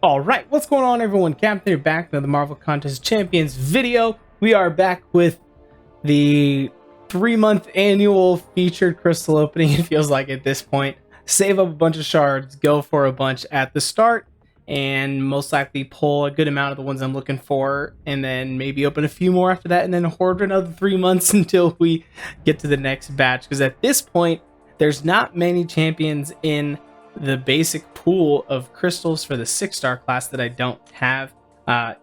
All right, what's going on, everyone? Captain here, back with another Marvel Contest Champions video. We are back with the 3-month annual featured crystal opening. It feels like at this point, save up a bunch of shards, go for a bunch at the start, and most likely pull a good amount of the ones I'm looking for, and then maybe open a few more after that, and then hoard for another 3 months until we get to the next batch. Because at this point, there's not many champions in the basic pool of crystals for the 6-star class that I don't have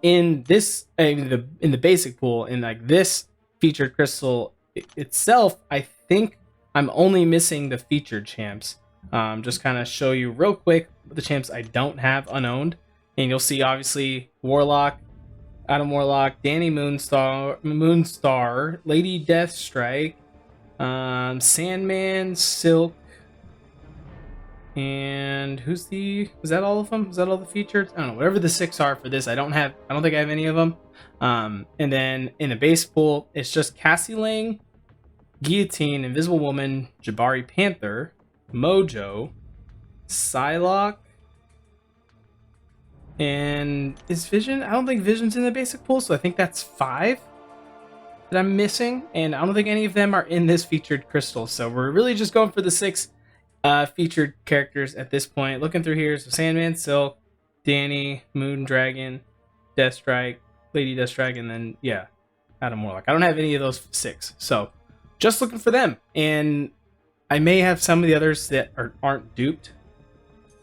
in this in the basic pool. In like this featured crystal itself, I think I'm only missing the featured champs. Just kind of show you real quick the champs I don't have unowned, and you'll see obviously Warlock, Adam Warlock, Danny Moonstar, Lady Deathstrike, Sandman, Silk. And was that all of them? Is that all the featured? I don't know. Whatever the 6 are for this, I don't think I have any of them. And then in the base pool, it's just Cassie Lang, Guillotine, Invisible Woman, Jabari Panther, Mojo, Psylocke, and is Vision? I don't think Vision's in the basic pool, so I think that's 5 that I'm missing. And I don't think any of them are in this featured crystal. So we're really just going for the 6 featured characters at this point. Looking through here, so Sandman, Silk, Danny, Moondragon, Deathstrike, Lady Deathstrike, and then Adam Warlock. I don't have any of those 6, so just looking for them. And I may have some of the others that aren't duped.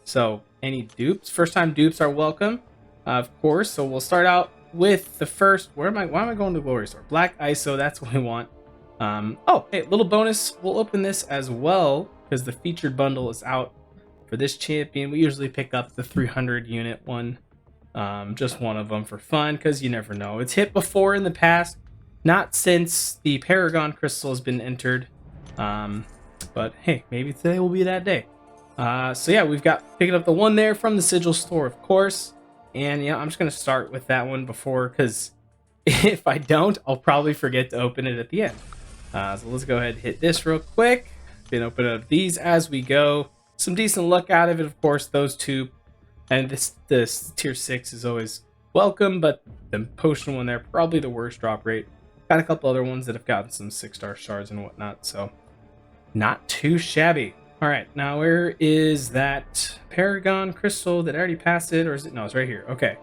So any dupes, first time dupes are welcome, of course. So we'll start out with the first. Why am I going to Glory Store? Black ISO, that's what we want. Oh, hey, little bonus. We'll open this as well, because the featured bundle is out for this champion. We usually pick up the 300 unit one, just one of them for fun, because you never know. It's hit before in the past, not since the Paragon crystal has been entered, but hey, maybe today will be that day. So yeah, we've got picking up the one there from the Sigil store, of course, and I'm just going to start with that one before, because if I don't, I'll probably forget to open it at the end. So let's go ahead and hit this real quick. Then open up these as we go. Some decent luck out of it, of course. Those two, and this tier 6 is always welcome, but the potion one there, probably the worst drop rate. Got a couple other ones that have gotten some 6-star shards and whatnot, so not too shabby. All right, now where is that Paragon crystal that I already passed it, or is it? No, it's right here. Okay,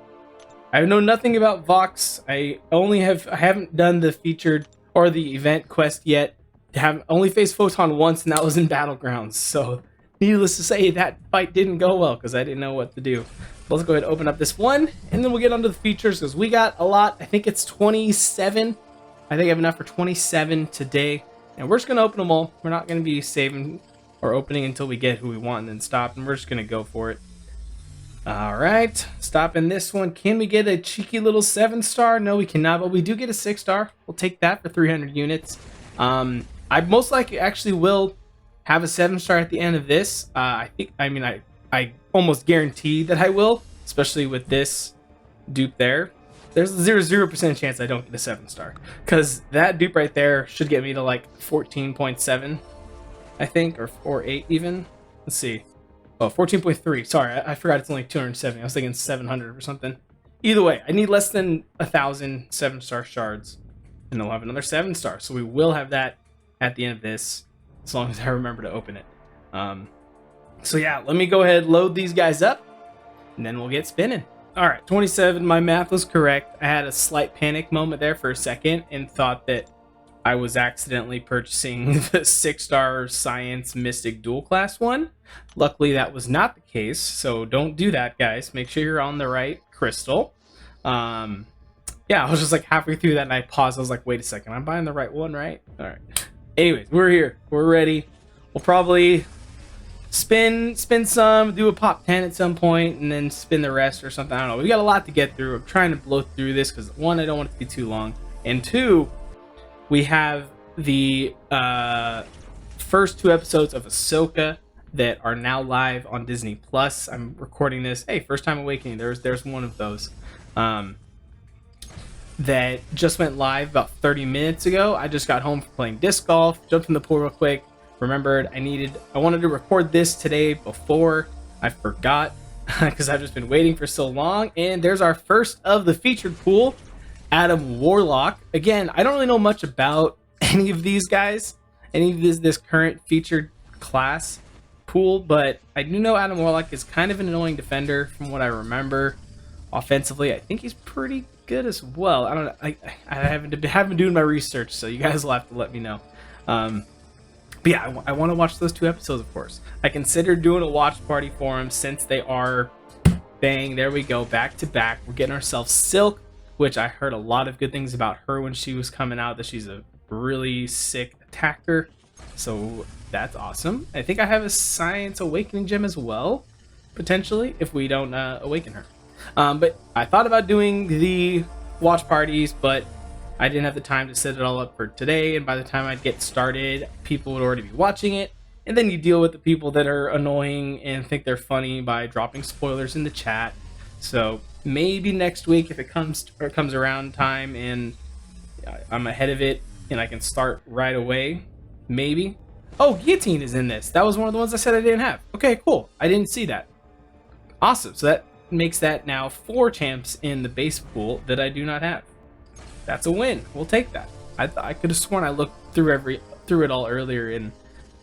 I know nothing about Vox. I haven't done the featured or the event quest yet. Have only faced Photon once, and that was in Battlegrounds. So, needless to say, that fight didn't go well because I didn't know what to do. But let's go ahead and open up this one, and then we'll get onto the features because we got a lot. I think it's 27. I think I have enough for 27 today, and we're just gonna open them all. We're not gonna be saving or opening until we get who we want and then stop, and we're just gonna go for it. All right, stopping this one. Can we get a cheeky little 7-star? No, we cannot, but we do get a 6-star. We'll take that for 300 units. I most likely actually will have a 7-star at the end of this. I almost guarantee that I will, especially with this dupe there. There's a 0% chance I don't get a 7-star, because that dupe right there should get me to like 14.7, I think, or 8 even. Let's see. Oh, 14.3. Sorry, I forgot it's only 270. I was thinking 700 or something. Either way, I need less than 1,000 7-star shards, and then we'll have another 7-star. So we will have that at the end of this, as long as I remember to open it. So yeah, let me go ahead, load these guys up, and then we'll get spinning. All right, 27. My math was correct. I had a slight panic moment there for a second and thought that I was accidentally purchasing the 6-star Science Mystic dual class one. Luckily, that was not the case, so don't do that, guys. Make sure you're on the right crystal. Yeah, I was just like halfway through that and I paused. I was like, wait a second, I'm buying the right one, right? All right. Anyways, we're here. We're ready. We'll probably spin some, do a pop 10 at some point, and then spin the rest or something. I don't know. We got a lot to get through. I'm trying to blow through this because, one, I don't want it to be too long, and 2, we have the first 2 episodes of Ahsoka that are now live on Disney Plus. I'm recording this. Hey, First Time Awakening. There's one of those that just went live about 30 minutes ago. I just got home from playing disc golf, jumped in the pool real quick, remembered I wanted to record this today before I forgot. because I've just been waiting for so long. And there's our first of the featured pool, Adam Warlock. Again, I don't really know much about any of these guys, any of this current featured class pool, but I do know Adam Warlock is kind of an annoying defender from what I remember. Offensively, I think he's pretty good as well. I don't know. I haven't been doing my research, so you guys will have to let me know. But yeah, I want to watch those 2 episodes, of course. I considered doing a watch party for them since they are, bang, there we go, back to back. We're getting ourselves Silk, which I heard a lot of good things about her when she was coming out, that she's a really sick attacker. So that's awesome. I think I have a Science Awakening gem as well, potentially, if we don't awaken her. But I thought about doing the watch parties, but I didn't have the time to set it all up for today, and by the time I'd get started, people would already be watching it, and then you deal with the people that are annoying and think they're funny by dropping spoilers in the chat. So maybe next week, if it comes around time and I'm ahead of it and I can start right away, maybe. Oh, Guillotine is in this. That was one of the ones I said I didn't have. Okay, cool. I didn't see that. Awesome. So that makes that now 4 champs in the base pool that I do not have. That's a win. We'll take that. I could have sworn I looked through it all earlier and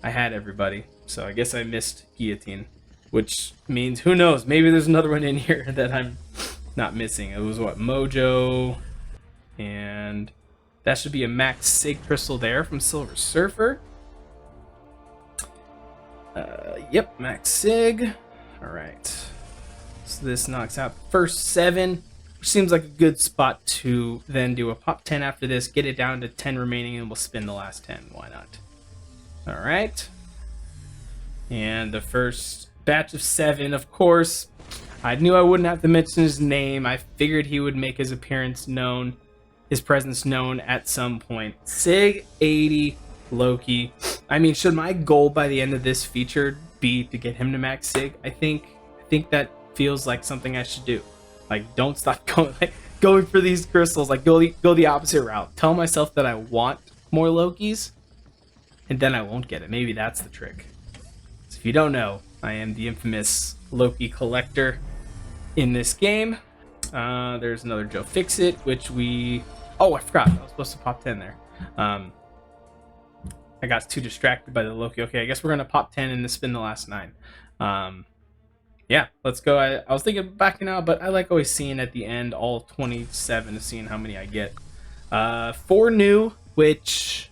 I had everybody. So I guess I missed Guillotine, which means who knows? Maybe there's another one in here that I'm not missing. It was what, Mojo, and that should be a Max Sig crystal there from Silver Surfer. Yep, Max Sig. All right. So this knocks out the first 7. Which seems like a good spot to then do a pop 10 after this, get it down to 10 remaining, and we'll spin the last 10. Why not? All right. And the first batch of 7, of course. I knew I wouldn't have to mention his name. I figured he would make his appearance known, his presence known at some point. Sig 80 Loki. I mean, should my goal by the end of this feature be to get him to max Sig? I think that feels like something I should do. Like, don't stop going for these crystals. Like, go the opposite route. Tell myself that I want more Lokis, and then I won't get it. Maybe that's the trick. So if you don't know, I am the infamous Loki collector in this game. There's another Joe Fixit, which we... Oh, I forgot. I was supposed to pop 10 there. I got too distracted by the Loki. Okay, I guess we're going to pop 10 and spin the last 9. Yeah, let's go. I was thinking backing out, but I like always seeing at the end all 27 to seeing how many I get. 4 new, which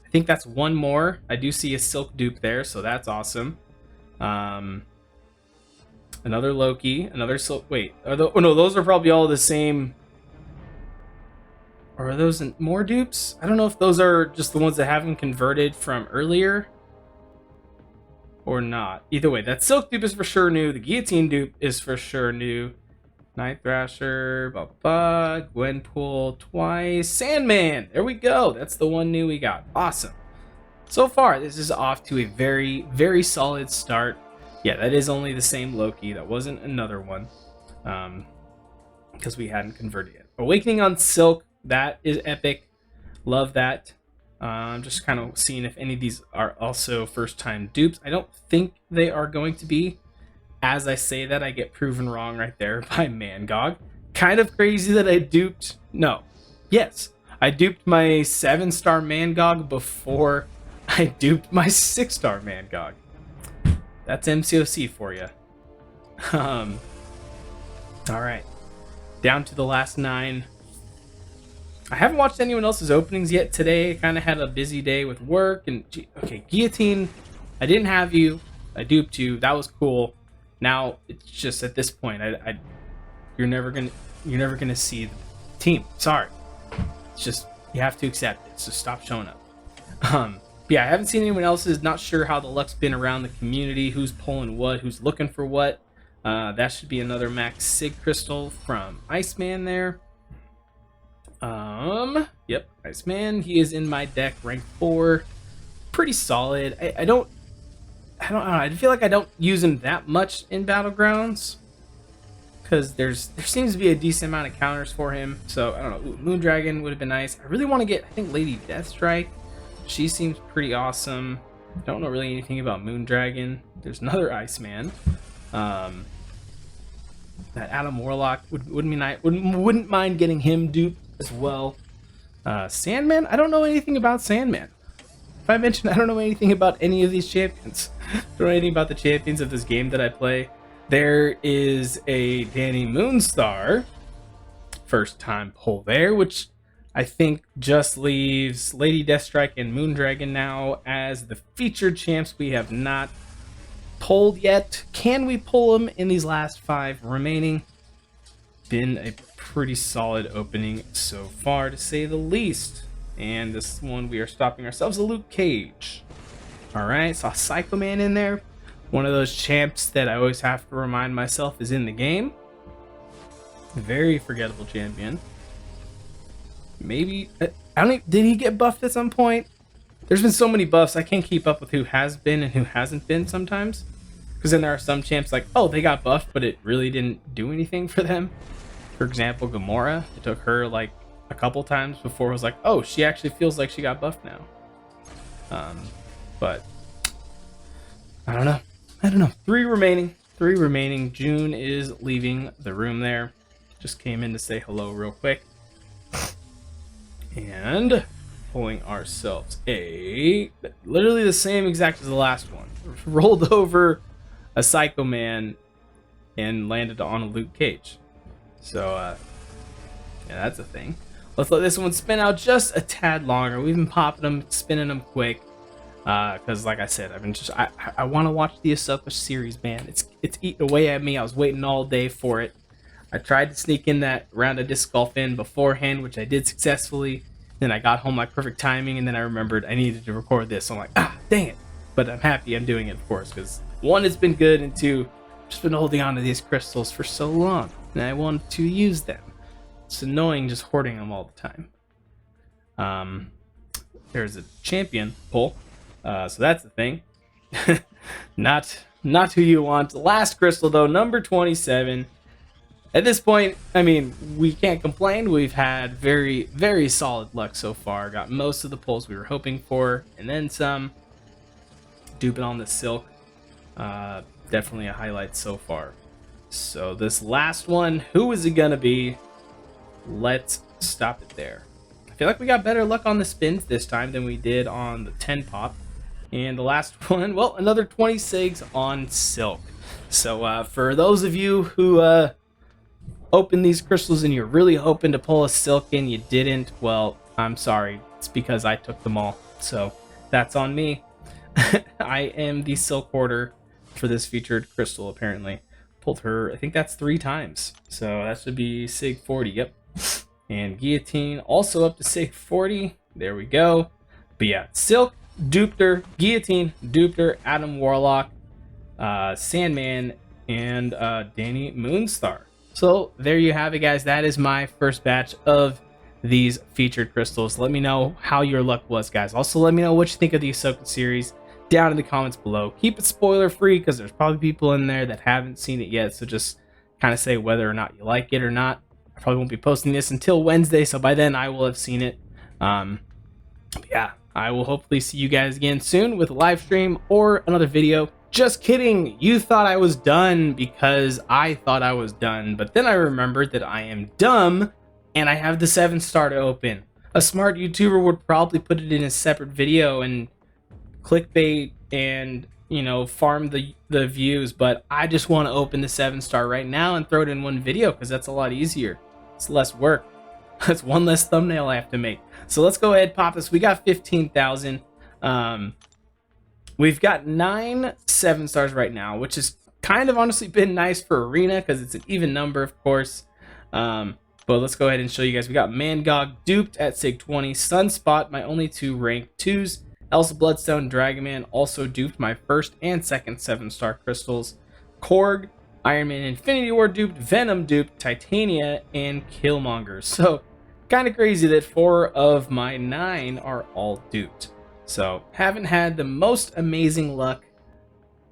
I think that's 1 more. I do see a Silk dupe there, so that's awesome. Another Loki, another Silk. Wait, oh no, those are probably all the same. Or are those more dupes? I don't know if those are just the ones that haven't converted from earlier or not. Either way, that Silk dupe is for sure new. The Guillotine dupe is for sure new. Night Thrasher, Gwenpool twice. Sandman, there we go. That's the one new we got. Awesome. So far, this is off to a very, very solid start. Yeah, that is only the same Loki. That wasn't another one. Because we hadn't converted yet. Awakening on Silk, that is epic. Love that. I'm just kind of seeing if any of these are also first-time dupes. I don't think they are going to be. As I say that, I get proven wrong right there by Mangog. Kind of crazy that I duped... No. Yes. I duped my 7-star Mangog before I duped my 6-star Mangog. That's MCOC for you. Alright. Down to the last 9. I haven't watched anyone else's openings yet today. Kind of had a busy day with work. And okay, Guillotine, I didn't have you. I duped you. That was cool. Now it's just at this point, you're never gonna see the team. Sorry, it's just you have to accept it. So stop showing up. Yeah, I haven't seen anyone else's. Not sure how the luck's been around the community. Who's pulling what? Who's looking for what? That should be another Max Sig crystal from Iceman there. Yep, Iceman. He is in my deck, rank 4. Pretty solid. I don't know. I feel like I don't use him that much in Battlegrounds because there seems to be a decent amount of counters for him. So I don't know. Moondragon would have been nice. I really want to get, I think, Lady Deathstrike. She seems pretty awesome. Don't know really anything about Moondragon. There's another Iceman. That Adam Warlock wouldn't mind getting him duped as well. Sandman, I don't know anything about Sandman. If I mentioned I don't know anything about any of these champions, I don't know anything about the champions of this game that I play. There is a Danny Moonstar first time pull there, which I think just leaves Lady Deathstrike and Moondragon now as the featured champs we have not pulled yet. Can we pull them in these last 5 remaining? Been a pretty solid opening so far, to say the least. And this one we are stopping ourselves a Luke Cage. Alright, saw Psycho Man in there. One of those champs that I always have to remind myself is in the game. Very forgettable champion. Maybe I don't even, did he get buffed at some point? There's been so many buffs I can't keep up with who has been and who hasn't been sometimes. Because then there are some champs like, oh, they got buffed, but it really didn't do anything for them. For example, Gamora. It took her like a couple times before it was like, oh, she actually feels like she got buffed now. But I don't know. 3 remaining. June is leaving the room there. Just came in to say hello real quick. And pulling ourselves literally the same exact as the last one. Rolled over a Psycho Man and landed on a Luke Cage. So yeah, that's a thing. Let's let this one spin out just a tad longer. We've been popping them, spinning them quick. Because like I said, I've been just I want to watch the Ahsoka series, man. It's eating away at me. I was waiting all day for it. I tried to sneak in that round of disc golf in beforehand, which I did successfully. Then I got home like perfect timing, and then I remembered I needed to record this. So I'm like, dang it. But I'm happy I'm doing it, of course, because 1, it's been good, and 2, I've just been holding on to these crystals for so long, and I want to use them. It's annoying just hoarding them all the time. There's a champion pull, so that's the thing. Not who you want. Last crystal, though, number 27. At this point, I mean, we can't complain. We've had very, very solid luck so far. Got most of the pulls we were hoping for, and then some. Duping on the Silk. Definitely a highlight so far. So this last one, who is it gonna be? Let's stop it there. I feel like we got better luck on the spins this time than we did on the 10 pop. And the last one, well, another 26 on Silk. So for those of you who open these crystals and you're really hoping to pull a Silk and you didn't, well, I'm sorry. It's because I took them all. So that's on me. I am the Silk Hoarder for this featured crystal, apparently. Pulled her, I think that's 3 times. So that should be Sig 40, yep. And Guillotine also up to Sig 40. There we go. But yeah, Silk, duped her. Guillotine, duped her. Adam Warlock, Sandman, and Danny Moonstar. So there you have it, guys. That is my first batch of these featured crystals. Let me know how your luck was, guys. Also, let me know what you think of the Ahsoka series down in the comments below. Keep it spoiler free because there's probably people in there that haven't seen it yet. So just kind of say whether or not you like it or not. I probably won't be posting this until Wednesday, so by then I will have seen it. Yeah, I will hopefully see you guys again soon with a live stream or another video. Just kidding. You thought I was done because I thought I was done, but then I remembered that I am dumb and I have the 7-star to open. A smart YouTuber would probably put it in a separate video and clickbait and, you know, farm the views, but I just want to open the 7-star right now and throw it in one video because that's a lot easier. It's less work. That's one less thumbnail I have to make. So let's go ahead, pop this. We got 15,000. We've got 9 7-stars right now, which has kind of honestly been nice for Arena because it's an even number, of course. But let's go ahead and show you guys. We got Mangog duped at Sig 20. Sunspot, my only 2 ranked 2s. Elsa Bloodstone, Dragon Man also duped my first and second 7-star crystals. Korg, Iron Man Infinity War duped. Venom duped. Titania, and Killmonger. So kind of crazy that 4 of my 9 are all duped. So haven't had the most amazing luck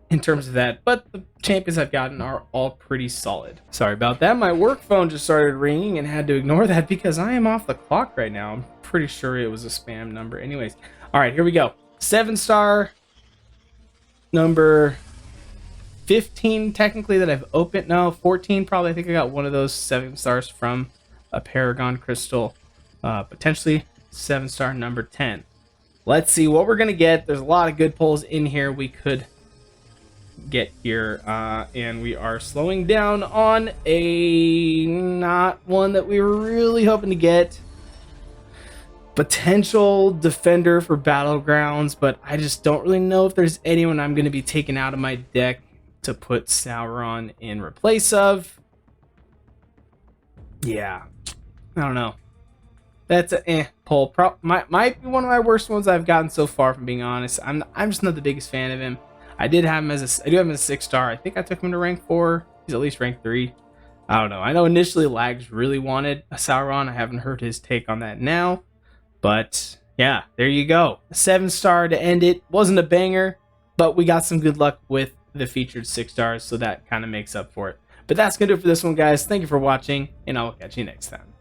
in terms of that, but the champions I've gotten are all pretty solid. Sorry about that. My work phone just started ringing and had to ignore that because I am off the clock right now. I'm pretty sure it was a spam number. Anyways, all right, here we go. 7-star number 15 technically that I've opened. No, 14 probably. I think I got one of those 7 stars from a Paragon Crystal. Potentially 7-star number 10. Let's see what we're going to get. There's a lot of good pulls in here we could get here. And we are slowing down on a not one that we were really hoping to get. Potential defender for Battlegrounds, but I just don't really know if there's anyone I'm going to be taking out of my deck to put Sauron in replace of. Yeah, I don't know. That's a pull. Might be one of my worst ones I've gotten so far, from being honest. I'm just not the biggest fan of him. I do have him as a 6-star. I think I took him to rank 4. He's at least rank 3. I don't know. I know initially Lags really wanted a Sauron. I haven't heard his take on that now. But yeah, there you go. A 7-star to end it. Wasn't a banger, but we got some good luck with the featured 6 stars, so that kind of makes up for it. But that's going to do it for this one, guys. Thank you for watching, and I'll catch you next time.